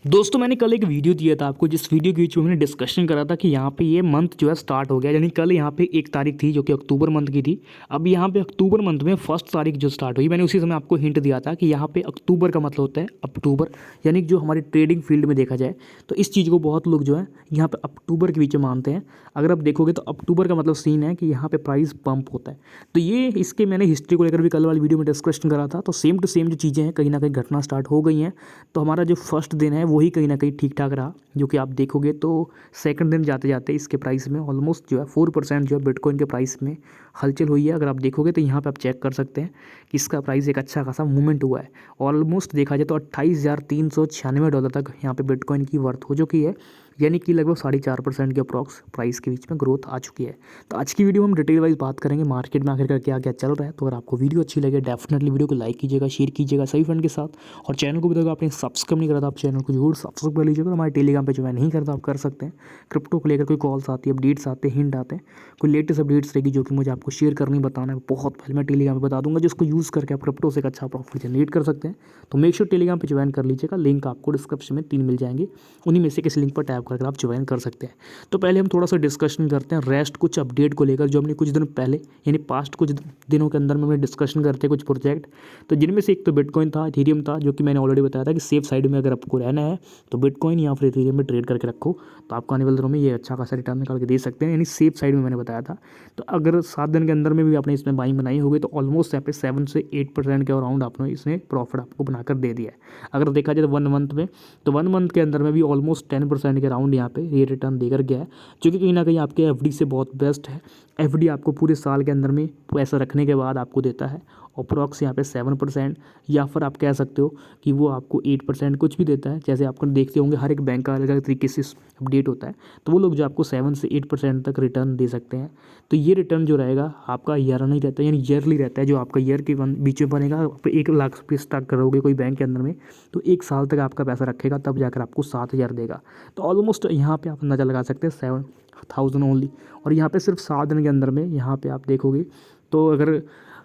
दोस्तों मैंने कल एक वीडियो दिया था आपको, जिस वीडियो के बीच में मैंने डिस्कशन करा था कि यहाँ पे ये मंथ जो है स्टार्ट हो गया। यानी कल यहाँ पे 1 तारीख थी जो कि अक्टूबर मंथ की थी। अब यहाँ पे अक्टूबर मंथ में 1 तारीख जो स्टार्ट हुई, मैंने उसी समय आपको हिंट दिया था कि यहाँ पे अक्टूबर का मतलब होता है अक्टूबर, यानी कि जो हमारी ट्रेडिंग फील्ड में देखा जाए तो इस चीज़ को बहुत लोग जो है यहाँ पे अक्टूबर के बीच में मानते हैं। अगर आप देखोगे तो अक्टूबर का मतलब सीन है कि यहाँ पे प्राइस पंप होता है। तो ये इसके मैंने हिस्ट्री को लेकर भी कल वाली वीडियो में डिस्कशन करा था। तो सेम टू सेम जो चीज़ें हैं कहीं ना कहीं घटना स्टार्ट हो गई हैं। तो हमारा जो फर्स्ट दिन है वही कहीं ना कहीं ठीक ठाक रहा, जो कि आप देखोगे तो सेकंड दिन जाते जाते इसके प्राइस में ऑलमोस्ट जो है 4% जो है बिटकॉइन के प्राइस में हलचल हुई है। अगर आप देखोगे तो यहाँ पे आप चेक कर सकते हैं कि इसका प्राइस एक अच्छा खासा मूवमेंट हुआ है। ऑलमोस्ट देखा जाए तो $28,396 तक यहाँ पे बिटकॉइन की वर्थ हो चुकी है, यानी कि लगभग 4.5% के अप्रॉक्स प्राइस के बीच में ग्रोथ आ चुकी है। तो आज की वीडियो में हम डिटेल वाइज बात करेंगे मार्केट में आखिरकार क्या क्या चल रहा है। तो अगर आपको वीडियो अच्छी लगे डेफिनेटली वीडियो को लाइक कीजिएगा, शेयर कीजिएगा सभी फ्रेंड के साथ, और चैनल को भी अगर आपने सब्सक्राइब नहीं करा तो आप चैनल को जरूर सब्सक्राइब कर लीजिएगा। हमारे टेलीग्राम पे जो है नहीं करता आप कर सकते हैं। क्रिप्टो को लेकर कोई कॉल्स आती है, अपडेट्स आते हैं, हिंट आते हैं, कोई लेटेस्ट अपडेट्स रहेगी जो कि मुझे आपको शेयर करनी बताना है, बहुत पहले मैं टेलीग्राम पे बता दूंगा, जिसको यूज़ करके आप क्रिप्टो से एक अच्छा प्रॉफिट जनरेट कर सकते हैं। तो मेक श्योर टेलीग्राम पे ज्वाइन कर लीजिएगा, लिंक आपको डिस्क्रिप्शन में 3 मिल जाएंगे, उन्हीं में से किसी लिंक पर टैप करके आप ज्वाइन कर सकते हैं। तो पहले हम थोड़ा सा डिस्कशन करते हैं रेस्ट कुछ अपडेट को लेकर, जो हमने कुछ दिन पहले यानी पास्ट कुछ दिनों के अंदर में हमने डिस्कशन करते हैं कुछ प्रोजेक्ट। तो जिनमें से एक तो बिटकॉइन था, इथेरियम था, जो कि मैंने ऑलरेडी बताया था कि सेफ साइड में अगर आपको रहना है तो बिटकॉइन या फिर इथेरियम में ट्रेड करके रखो, तो आपको आने वाले दिनों में ये अच्छा खासा रिटर्न निकाल के दे सकते हैं, यानी सेफ साइड में मैंने बताया था। तो अगर 7 दिन के अंदर में भी आपने इसमें बाइंग बनाई होगी तो ऑलमोस्ट यहाँ पे 7 से 8% के अराउंड आपने इसमें प्रॉफिट आपको बनाकर दे दिया है। अगर देखा जाए तो 1 मंथ में, तो 1 मंथ के अंदर में भी ऑलमोस्ट 10% के अराउंड यहाँ पे ये रिटर्न देकर गया है, जो कि कहीं ना कहीं आपके एफडी से बहुत बेस्ट है। एफडी आपको पूरे साल के अंदर में पैसा रखने के बाद आपको देता है अप्रॉक्स यहाँ पे 7%, या फिर आप कह सकते हो कि वो आपको 8% कुछ भी देता है। जैसे आप देखते होंगे हर एक बैंक का अलग अलग तरीके से अपडेट होता है, तो वो लोग जो आपको 7 से 8% तक रिटर्न दे सकते हैं। तो ये रिटर्न जो रहेगा आपका ईयर नहीं रहता, यानी ईयरली रहता है। जो आपका ईयर के बीच में बनेगा, आप 1 लाख रुपये स्टार्ट करोगे कोई बैंक के अंदर में, तो 1 साल तक आपका पैसा रखेगा, तब जाकर आपको 7,000 देगा। तो ऑलमोस्ट यहाँ पे आप अंदाज़ा लगा सकते हैं 7,000 ओनली। और यहाँ पे सिर्फ 7 दिन के अंदर में यहाँ पे आप देखोगे तो अगर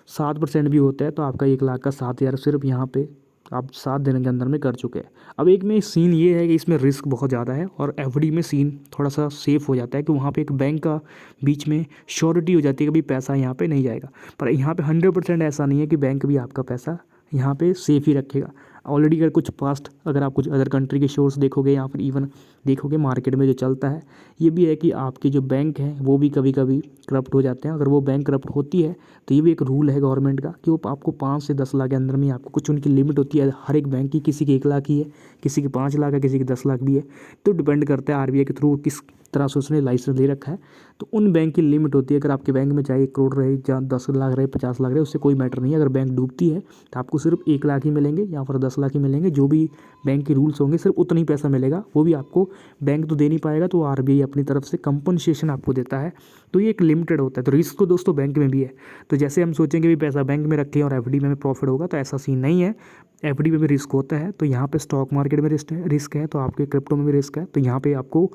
7% भी होता है तो आपका 1 लाख का 7,000 सिर्फ यहाँ पे आप 7 दिन के अंदर में कर चुके हैं। अब एक में सीन ये है कि इसमें रिस्क बहुत ज़्यादा है, और एफडी में सीन थोड़ा सा सेफ हो जाता है कि वहाँ पे एक बैंक का बीच में श्योरिटी हो जाती है कि भाई पैसा यहाँ पे नहीं जाएगा। पर यहाँ पे 100% ऐसा नहीं है कि बैंक भी आपका पैसा यहाँ पे सेफ ही रखेगा। ऑलरेडी अगर कुछ पास्ट अगर आप कुछ अदर कंट्री के शोर्स देखोगे या फिर इवन देखोगे मार्केट में जो चलता है, ये भी है कि आपके जो बैंक हैं वो भी कभी कभी करप्ट हो जाते हैं। अगर वो बैंक करप्ट होती है तो ये भी एक रूल है गवर्नमेंट का कि वो आपको 5 से 10 लाख के अंदर में आपको कुछ उनकी लिमिट होती है हर एक बैंक की। किसी की 1 लाख ही है, किसी की 5 लाख है, किसी की 10 लाख भी है। तो डिपेंड करता है आरबीआई के थ्रू किस तरह से उसने लाइसेंस दे रखा है। तो उन बैंक की लिमिट होती है। अगर आपके बैंक में चाहे 1 करोड़ रहे, या 10 लाख रहे, 50 लाख रहे, उससे कोई मैटर नहीं है। अगर बैंक डूबती है तो आपको सिर्फ 1 लाख ही मिलेंगे या फिर 10 लाख ही मिलेंगे। जो भी बैंक के रूल्स होंगे सिर्फ उतना ही पैसा मिलेगा, वो भी आपको बैंक तो दे नहीं पाएगा, तो आरबीआई अपनी तरफ से कंपनसेशन आपको देता है। तो ये एक लिमिटेड होता है। तो रिस्क तो दोस्तों बैंक में भी है। तो जैसे हम सोचेंगे भी पैसा बैंक में रखें और एफडी में हमें प्रॉफिट होगा, तो ऐसा सीन नहीं है। एफडी में भी रिस्क होता है। तो यहाँ पे स्टॉक मार्केट में रिस्क है, तो आपके क्रिप्टो में भी रिस्क है। तो यहाँ पे आपको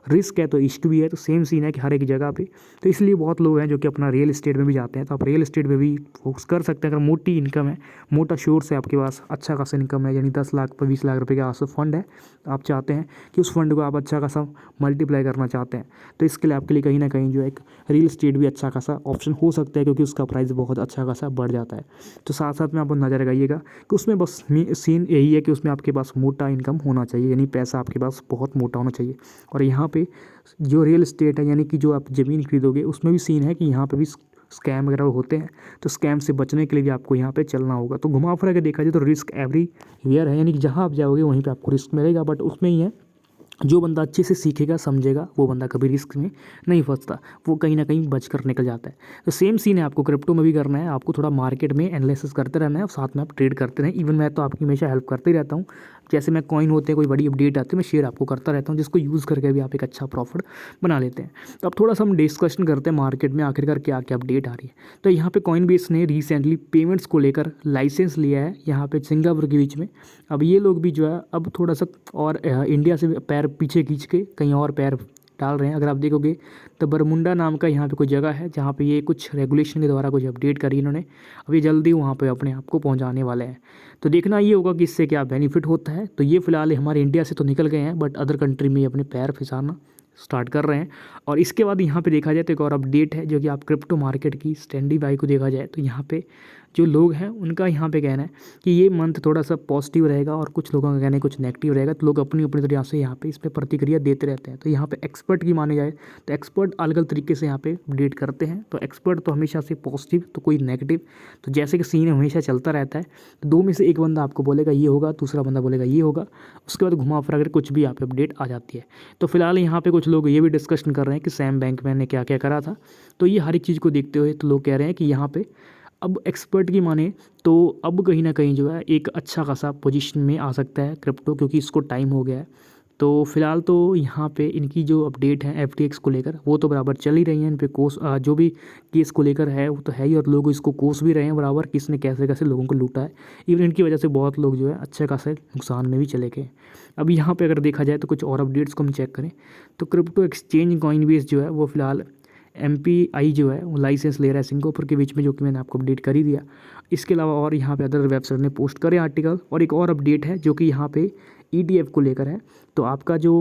रिस्क है तो इश्क भी है। तो सेम सीन है कि हर एक जगह पे। तो इसलिए बहुत लोग हैं जो कि अपना रियल इस्टेट में भी जाते हैं। तो आप रियल इस्टेट में भी फोकस कर सकते हैं। अगर मोटी इनकम है, मोटा शोर्स है आपके पास, अच्छा खासा इनकम है, यानी 10 लाख पर 20 लाख रुपये के आस फंड है, आप चाहते हैं कि उस फंड को आप अच्छा खासा मल्टीप्लाई करना चाहते हैं, तो इसके लिए आपके लिए कहीं ना कहीं जो एक रियल इस्टेट भी अच्छा खासा ऑप्शन हो सकता है, क्योंकि उसका प्राइस बहुत अच्छा खासा बढ़ जाता है। तो साथ साथ में आप नज़र लगाइएगा कि उसमें बस सीन यही है कि उसमें आपके पास मोटा इनकम होना चाहिए, यानी पैसा आपके पास बहुत मोटा होना चाहिए। और यहाँ पे जो रियल इस्टेट है, यानी कि जो आप ज़मीन खरीदोगे, उसमें भी सीन है कि यहाँ पे भी स्कैम वगैरह होते हैं। तो स्कैम से बचने के लिए भी आपको यहाँ पे चलना होगा। तो घुमा फिरा के देखा जाए तो रिस्क एवरी वेयर है, यानी कि जहाँ आप जाओगे वहीं पे आपको रिस्क मिलेगा। बट उसमें ही है जो बंदा अच्छे से सीखेगा समझेगा, वो बंदा कभी रिस्क में नहीं फंसता, वो कहीं ना कहीं बच कर निकल जाता है। तो सेम सीन है आपको क्रिप्टो में भी करना है। आपको थोड़ा मार्केट में एनालिसिस करते रहना है और साथ में आप ट्रेड करते रहें। इवन मैं तो आपकी हमेशा हेल्प करते ही रहता हूँ। जैसे मैं कॉइन होते हैं, कोई बड़ी अपडेट आती है, मैं शेयर आपको करता रहता हूँ, जिसको यूज़ करके भी आप एक अच्छा प्रॉफिट बना लेते हैं। तो अब थोड़ा सा हम डिस्कशन करते हैं मार्केट में आखिरकार क्या क्या अपडेट आ रही है। तो यहाँ पे कॉइनबेस ने रिसेंटली पेमेंट्स को लेकर लाइसेंस लिया है यहाँ पे सिंगापुर के बीच में। अब ये लोग भी जो है अब थोड़ा सा और इंडिया से पैर पीछे खींच के कहीं और पैर डाल रहे हैं। अगर आप देखोगे तो बरमुंडा नाम का यहाँ पे कोई जगह है जहाँ पे ये कुछ रेगुलेशन के द्वारा कुछ अपडेट करी इन्होंने, अभी जल्दी वहाँ पे अपने आप को पहुँचाने वाले हैं। तो देखना ये होगा कि इससे क्या बेनिफिट होता है। तो ये फिलहाल हमारे इंडिया से तो निकल गए हैं, बट अदर कंट्री में अपने पैर फिसाना स्टार्ट कर रहे हैं। और इसके बाद यहाँ पे देखा जाए तो एक और अपडेट है, जो कि आप क्रिप्टो मार्केट की स्टैंडी बाई को देखा जाए तो यहाँ पे जो लोग हैं उनका यहाँ पे कहना है कि ये मंथ थोड़ा सा पॉजिटिव रहेगा और कुछ लोगों का कहना है कुछ नेगेटिव रहेगा। तो लोग अपनी अपनी तरीके से यहाँ पे इस पर प्रतिक्रिया देते रहते हैं। तो यहाँ पे एक्सपर्ट की माने जाए तो एक्सपर्ट अलग अलग तरीके से यहाँ पे अपडेट करते हैं। तो एक्सपर्ट तो हमेशा से पॉजिटिव तो कोई नेगेटिव, तो जैसे कि सीन हमेशा चलता रहता है। तो दो में से एक बंदा आपको बोलेगा ये होगा, दूसरा बंदा बोलेगा ये होगा, उसके बाद घुमा फिरा कर कुछ भी यहाँ पे अपडेट आ जाती है। तो फिलहाल यहाँ पे कुछ लोग ये भी डिस्कशन कर रहे हैं कि सैम बैंकमैन ने क्या क्या करा था। तो ये हर एक चीज़ को देखते हुए तो लोग कह रहे हैं कि यहाँ पे अब एक्सपर्ट की माने तो अब कहीं ना कहीं जो है एक अच्छा खासा पोजीशन में आ सकता है क्रिप्टो, क्योंकि इसको टाइम हो गया है। तो फिलहाल तो यहाँ पे इनकी जो अपडेट है FTX को लेकर वो तो बराबर चल ही रही है। इन पे कोस जो भी केस को लेकर है वो तो है ही, और लोग इसको कोस भी रहे हैं बराबर, किसने कैसे कैसे लोगों को लूटा है। इवन इनकी वजह से बहुत लोग जो है अच्छे खासे नुकसान में भी चले गए। अब यहाँ पे अगर देखा जाए तो कुछ और अपडेट्स को हम चेक करें तो क्रिप्टो एक्सचेंज कॉइनबेस जो है वो फिलहाल MPI जो है वो लाइसेंस ले रहा है सिंगापुर के बीच में, जो कि मैंने आपको अपडेट कर ही दिया। इसके अलावा और यहाँ पे अदर वेबसाइट ने पोस्ट करे आर्टिकल। और एक और अपडेट है जो कि यहाँ पे ETF को लेकर है। तो आपका जो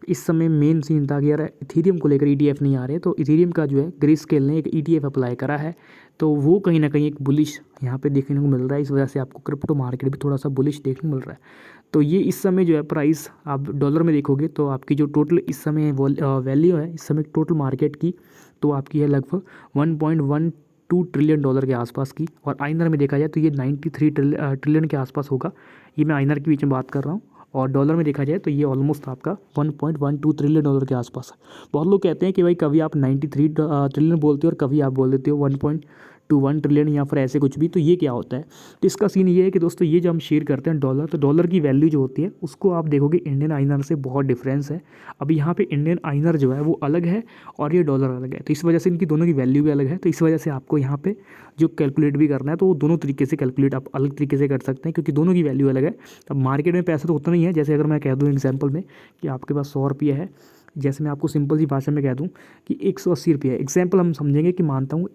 इस समय मेन सीन था कि यार इथेरियम को लेकर ETF नहीं आ रहे, तो इथेरियम का जो है ग्रेस्केल ने एक ETF अप्लाई करा है। तो वो कहीं ना कहीं एक बुलिश यहाँ पे देखने को मिल रहा है। इस वजह से आपको क्रिप्टो मार्केट भी थोड़ा सा बुलिश देखने को मिल रहा है। तो ये इस समय जो है प्राइस आप डॉलर में देखोगे तो आपकी जो टोटल इस समय वैल्यू है इस समय टोटल मार्केट की, तो आपकी है लगभग 1.12 ट्रिलियन डॉलर के आसपास की। और आइनर में देखा जाए तो ये 93 ट्रिलियन के आसपास होगा। ये मैं आइनर के बीच में बात कर रहा हूँ। और डॉलर में देखा जाए तो ये ऑलमोस्ट आपका 1.12 ट्रिलियन डॉलर के आसपास है। बहुत लोग कहते हैं कि भाई कभी आप 93 ट्रिलियन बोलते हो और कभी आप बोल देते हो 1.21 ट्रिलियन या फिर ऐसे कुछ भी, तो ये क्या होता है। तो इसका सीन ये है कि दोस्तों ये जो हम शेयर करते हैं डॉलर, तो डॉलर की वैल्यू जो होती है उसको आप देखोगे इंडियन आइनर से बहुत डिफरेंस है। अब यहाँ पे इंडियन आइनर जो है वो अलग है और ये डॉलर अलग है, तो इस वजह से इनकी दोनों की वैल्यू भी अलग है। तो इस वजह से आपको यहाँ पे जो कैलकुलेट भी करना है तो वो दोनों तरीके से कैलकुलेट आप अलग तरीके से कर सकते हैं, क्योंकि दोनों की वैल्यू अलग है। अब मार्केट में पैसा तो उतना ही है। जैसे अगर मैं कह दूँ एग्जाम्पल में कि आपके पास 100 रुपये है, जैसे मैं आपको सिंपल सी भाषा में कह दूँ कि 180 रुपये है, एग्जाम्पल हम समझेंगे कि मानता हूँ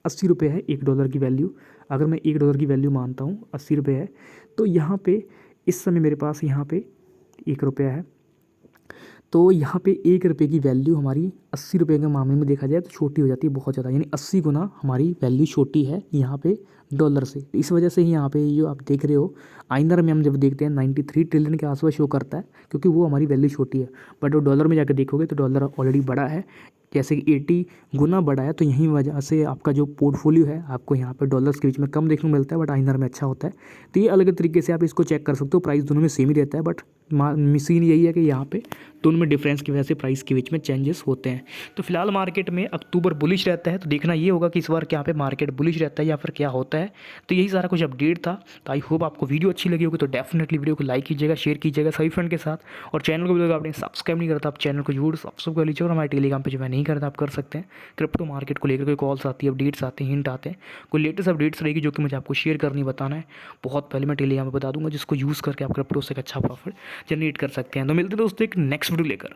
80 रुपये है $1 की वैल्यू। अगर मैं $1 की वैल्यू मानता हूँ 80 रुपये है, तो यहाँ पे इस समय मेरे पास यहाँ पे 1 रुपया है। तो यहाँ पे 1 रुपये की वैल्यू हमारी 80 रुपये के मामले में देखा जाए तो छोटी हो जाती है बहुत ज़्यादा, यानी 80 गुना हमारी वैल्यू छोटी है यहाँ पे डॉलर से। इस वजह से ही यहाँ पे जो आप देख रहे हो आइनर में हम जब देखते हैं 93 ट्रिलियन के आसपास शो करता है, क्योंकि वो हमारी वैल्यू छोटी है। बट वो डॉलर में जाकर देखोगे तो डॉलर ऑलरेडी बड़ा है, जैसे कि 80 गुना बड़ा है। तो यही वजह से आपका जो पोर्टफोलियो है आपको यहाँ पे डॉलर्स के बीच में कम देखने को मिलता है, बट आइनर में अच्छा होता है। तो ये अलग तरीके से आप इसको चेक कर सकते हो। प्राइस दोनों में सेम ही रहता है, बट मिसीन यही है कि यहाँ पे दोनों में डिफरेंस की वजह से प्राइस के बीच में चेंजेस होते हैं। तो फिलहाल मार्केट में अक्टूबर बुलिश रहता है, तो देखना ये होगा कि इस बार क्या पे मार्केट बुलिश रहता है या फिर क्या होता है। तो यही सारा कुछ अपडेट था। तो आई होप आपको वीडियो अच्छी लगी होगी, तो डेफिनेटली वीडियो को लाइक कीजिएगा, शेयर कीजिएगा सभी फ्रेंड के साथ। और चैनल को भी अगर आपने सब्सक्राइब नहीं करता आप चैनल को जरूर सब्सक्राइब कर लीजिए। और हमारे टेलीग्राम पे जो मैं नहीं करता आप कर सकते हैं। क्रिप्टो मार्केट को लेकर कोई कॉल्स आती है, अपडेट्स आते हैं, हिंट आते हैं, कोई लेटेस्ट अपडेट्स रहेगी जो कि मुझे आपको शेयर करनी बताना है, बहुत पहले मैं टेलीग्राम पे बता दूंगा, जिसको यूज़ करके आप क्रिप्टो से एक अच्छा प्रॉफिट जनरेट कर सकते हैं। तो मिलते हैं दोस्तों एक नेक्स्ट वीडियो लेकर।